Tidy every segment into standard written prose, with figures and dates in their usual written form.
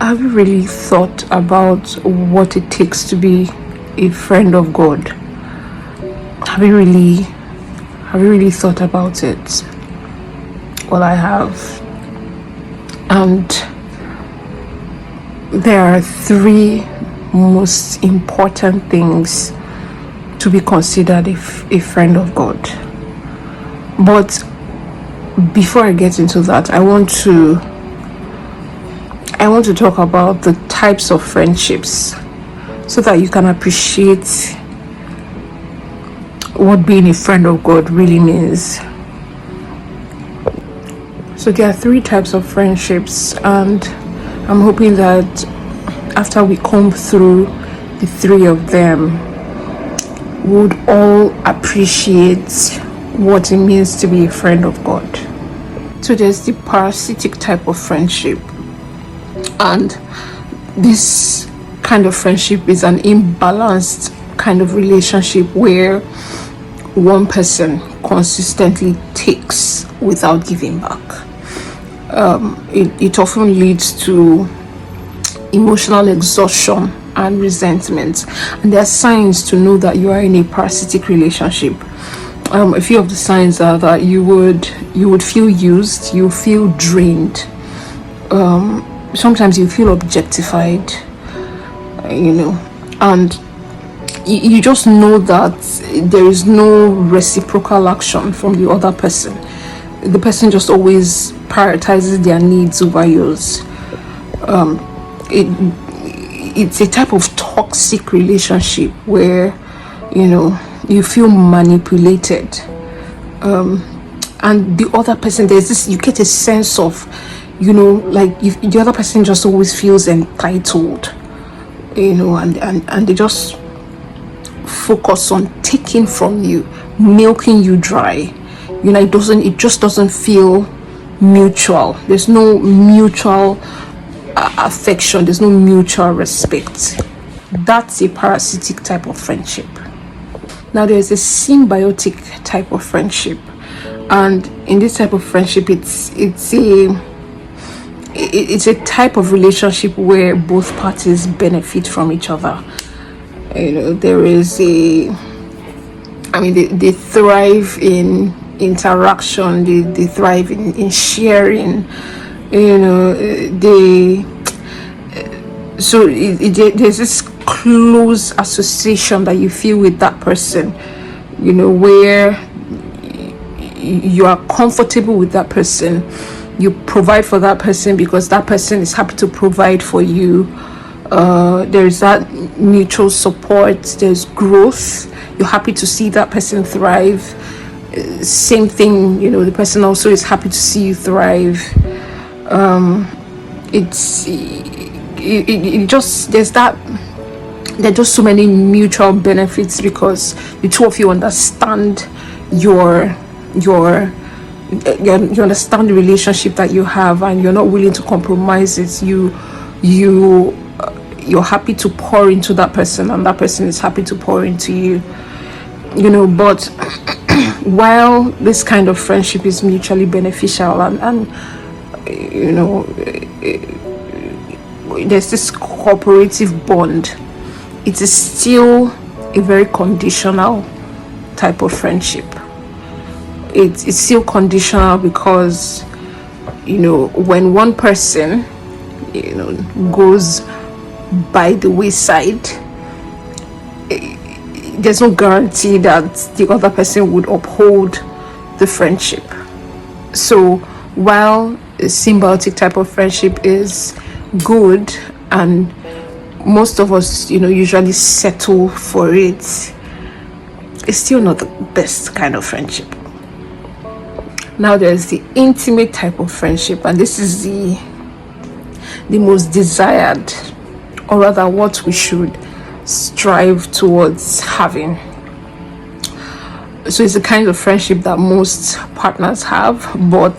Have you really thought about what it takes to be a friend of God? Have you really thought about it? Well, I have. And there are three most important things to be considered a friend of God. But before I get into that, I want to talk about the types of friendships so that you can appreciate what being a friend of God really means. So there are three types of friendships, and I'm hoping that after we comb through the three of them, we would all appreciate what it means to be a friend of God. So there's the parasitic type of friendship, and this kind of friendship is an imbalanced kind of relationship where one person consistently takes without giving back. It often leads to emotional exhaustion and resentment, and there are signs to know that you are in a parasitic relationship. A few of the signs are that you would feel used, you feel drained, sometimes you feel objectified, and you just know that there is no reciprocal action from the other person. The person just always prioritizes their needs over yours. It's a type of toxic relationship where you feel manipulated, and the other person, you get a sense of the other person just always feels entitled, and they just focus on taking from you, milking you dry. It just doesn't feel mutual. There's no mutual affection, there's no mutual respect. That's a parasitic type of friendship. Now there's a symbiotic type of friendship, and in this type of friendship, it's a type of relationship where both parties benefit from each other. There is they thrive in interaction, they thrive in sharing, there's this close association that you feel with that person, where you are comfortable with that person, you provide for that person because that person is happy to provide for you. There's that mutual support, there's growth, you're happy to see that person thrive. Same thing, the person also is happy to see you thrive. There are just so many mutual benefits because the two of you understand you understand the relationship that you have, and you're not willing to compromise it. You're happy to pour into that person, and that person is happy to pour into you. But while this kind of friendship is mutually beneficial and there's this cooperative bond, it is still a very conditional type of friendship. It's still conditional because when one person goes by the wayside, there's no guarantee that the other person would uphold the friendship. So while a symbiotic type of friendship is good and most of us usually settle for it, it's still not the best kind of friendship. Now there's the intimate type of friendship, and this is the most desired, or rather what we should strive towards having. So it's the kind of friendship that most partners have, but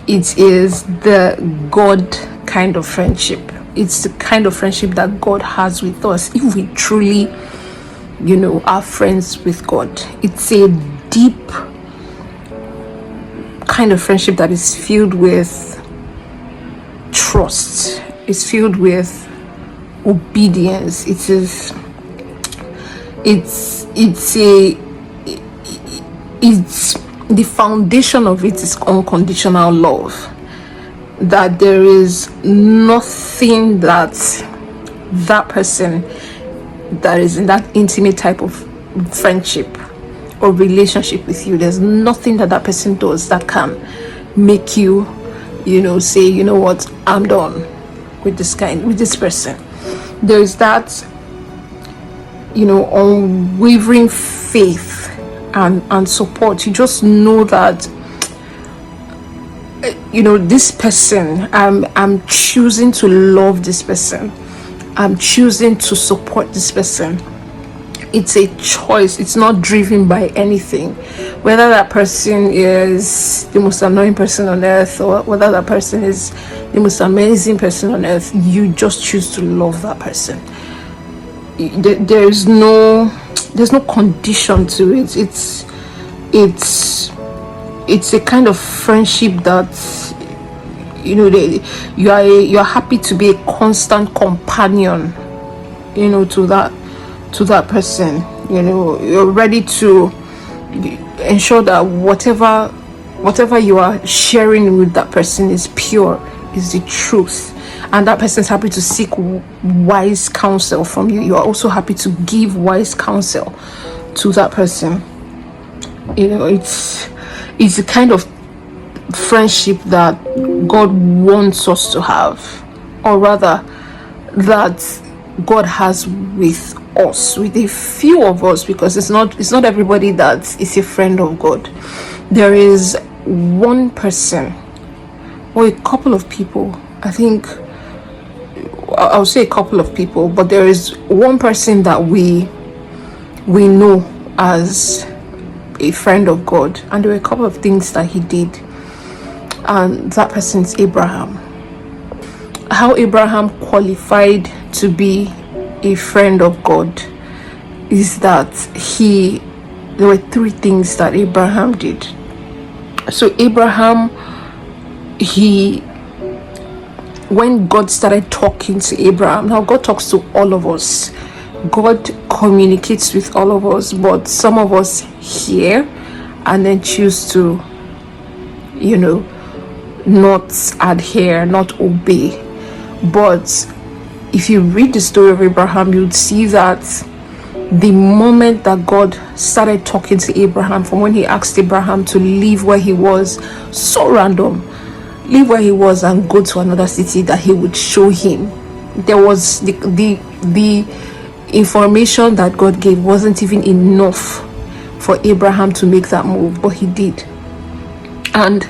it is the God kind of friendship. It's the kind of friendship that God has with us if we truly are friends with God. It's a deep kind of friendship that is filled with trust. is filled with obedience. It's the foundation of it is unconditional love. That there is nothing that person that is in that intimate type of friendship or relationship with you, there's nothing that person does that can make you, say, you know what, I'm done with this person. There is that, unwavering faith and support. You just know that, this person, I'm choosing to love this person. I'm choosing to support this person. It's a choice. It's not driven by anything, whether that person is the most annoying person on earth or whether that person is the most amazing person on earth. You just choose to love that person. There's no condition to it. It's a kind of friendship that you're happy to be a constant companion to that person. You're ready to ensure that whatever you are sharing with that person is pure, is the truth, and that person is happy to seek wise counsel from you. You are also happy to give wise counsel to that person. It's a kind of friendship that God wants us to have, or rather that God has with us, with a few of us, because it's not everybody that is a friend of God. There is one person or a couple of people, I think I'll say a couple of people, but there is one person that we know as a friend of God, and there were a couple of things that he did, and that person is Abraham. How Abraham qualified to be a friend of God is that there were three things that Abraham did. So Abraham, when God started talking to Abraham, now God talks to all of us. God communicates with all of us, but some of us hear and then choose to, not adhere, not obey. But if you read the story of Abraham, you'd see that the moment that God started talking to Abraham, from when he asked Abraham to leave where he was, so random, leave where he was and go to another city that he would show him, there was the information that God gave wasn't even enough for Abraham to make that move, but he did. And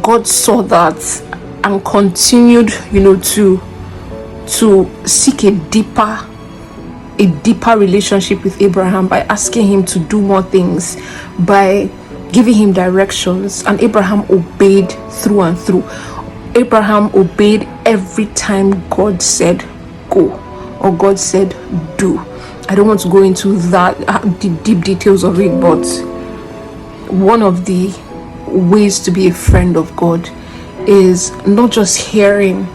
God saw that and continued, to seek a deeper relationship with Abraham by asking him to do more things, by giving him directions. And Abraham obeyed through and through. Abraham obeyed every time God said go or God said do. I don't want to go into the deep details of it, but one of the ways to be a friend of God is not just hearing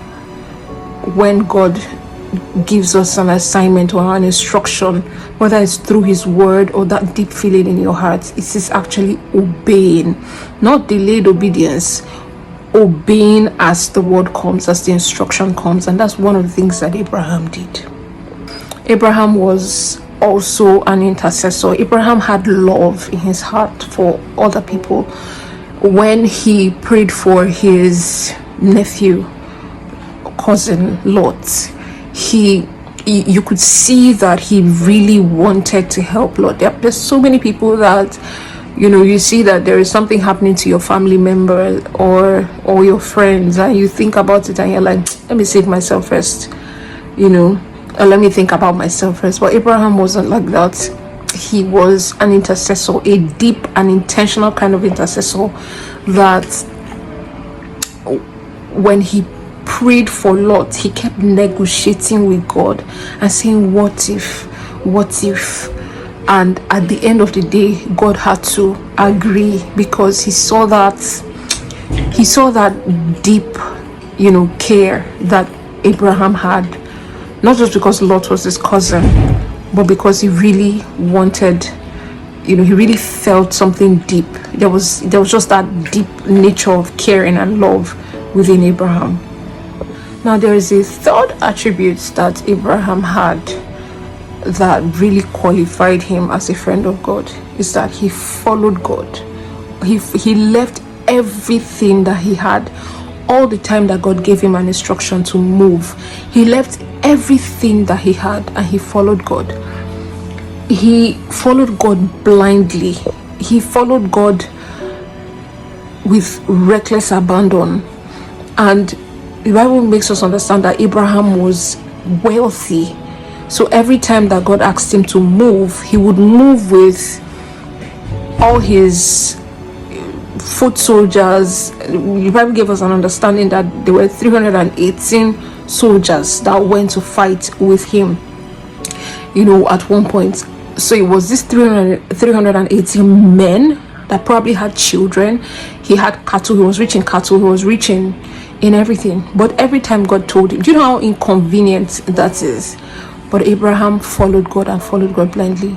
when God gives us an assignment or an instruction, whether it's through his word or that deep feeling in your heart. It is actually obeying, not delayed obedience, obeying as the word comes, as the instruction comes. And that's one of the things that Abraham did. Abraham was also an intercessor. Abraham had love in his heart for other people. When he prayed for his nephew, cousin Lot, you could see that he really wanted to help Lot. There's so many people that you see that there is something happening to your family member or your friends, and you think about it and you're like, let me save myself first, or let me think about myself first. But Abraham wasn't like that. He was an intercessor, a deep and intentional kind of intercessor, that when he prayed for Lot, he kept negotiating with God and saying, what if, and at the end of the day, God had to agree, because he saw that deep care that Abraham had, not just because Lot was his cousin, but because he really wanted, he really felt something deep. There was just that deep nature of caring and love within Abraham. Now there is a third attribute that Abraham had that really qualified him as a friend of God, is that he followed God. He left everything that he had, all the time that God gave him an instruction to move. He left everything that he had and he followed God. He followed God blindly. He followed God with reckless abandon. And the Bible makes us understand that Abraham was wealthy. So every time that God asked him to move, he would move with all his foot soldiers. The Bible gave us an understanding that there were 318 soldiers that went to fight with him, at one point. So it was this 318 men that probably had children. He had cattle. He was rich in cattle. He was rich in everything. But every time God told him, do you know how inconvenient that is? But Abraham followed God and followed God blindly.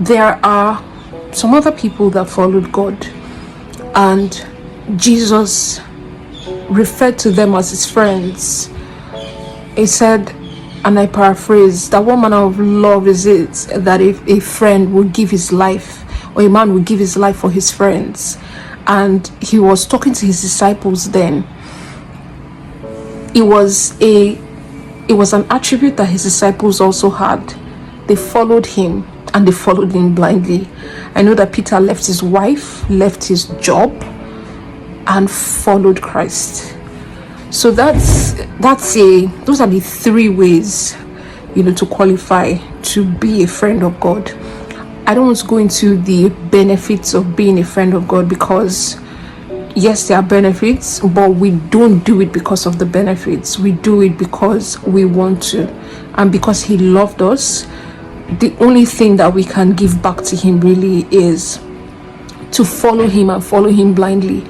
There are some other people that followed God, and Jesus referred to them as his friends. He said, and I paraphrase, that what manner of love is it that if a friend would give his life, or a man would give his life for his friends? And he was talking to his disciples then. It was an attribute that his disciples also had. They followed him, and they followed him blindly. I know that Peter left his wife, left his job, and followed Christ. So those are the three ways, to qualify to be a friend of God. I don't want to go into the benefits of being a friend of God, because yes, there are benefits, but we don't do it because of the benefits. We do it because we want to, and because he loved us. The only thing that we can give back to him really is to follow him and follow him blindly.